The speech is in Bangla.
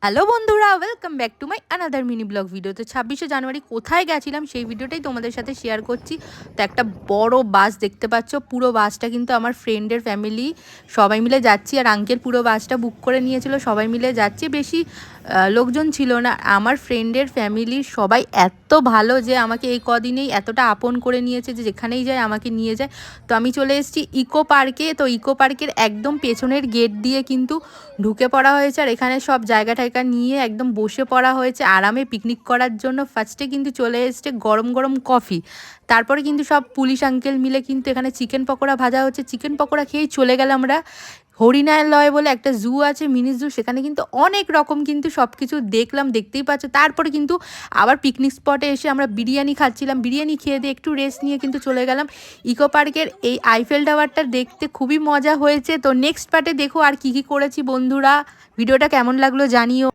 হ্যালো বন্ধুরা, welcome back to my another mini blog video. তো 26শে জানুয়ারি কোথায় গেছিলাম সেই ভিডিওটাই তোমাদের সাথে শেয়ার করছি। তো একটা বড় বাস দেখতে পাচ্ছ, পুরো বাসটা কিন্তু আমার ফ্রেন্ডের ফ্যামিলি সবাই মিলে যাচ্ছি। আর আঙ্কেল পুরো বাসটা বুক করে নিয়েছিল, সবাই মিলে যাচ্ছি। বেশি লোকজন ছিল না। আমার ফ্রেন্ডের ফ্যামিলির সবাই এত ভালো যে আমাকে এই কদিনেই এতটা আপন করে নিয়েছে যে যেখানেই যায় আমাকে নিয়ে যায়। তো আমি চলে এসেছি ইকো পার্কে। তো ইকো পার্কের একদম পেছনের গেট দিয়ে কিন্তু ঢুকে পড়া হয়েছে। আর এখানে সব জায়গা টায়গা নিয়ে একদম বসে পড়া হয়েছে আরামে পিকনিক করার জন্য। ফার্স্টে কিন্তু চলে এসছে গরম গরম কফি, তারপরে কিন্তু সব পুলিশ আঙ্কেল মিলে কিন্তু এখানে চিকেন পকোড়া ভাজা হচ্ছে। চিকেন পকোড়া খেয়েই চলে গেলাম আমরা হরিণালয় বলে একটা জু আছে, মিনি জু। সেখানে কিন্তু অনেক রকম কিন্তু সব কিছু দেখলাম, দেখতেই পাচ্ছ। তারপরে কিন্তু আবার পিকনিক স্পটে এসে আমরা বিরিয়ানি খাচ্ছিলাম। বিরিয়ানি খেয়ে দিয়ে একটু রেস্ট নিয়ে কিন্তু চলে গেলাম ইকো পার্কের এই আইফেল টাওয়ারটা দেখতে। খুবই মজা হয়েছে। তো নেক্সট পার্টে দেখো আর কি কি করেছি বন্ধুরা। ভিডিওটা কেমন লাগলো জানিও।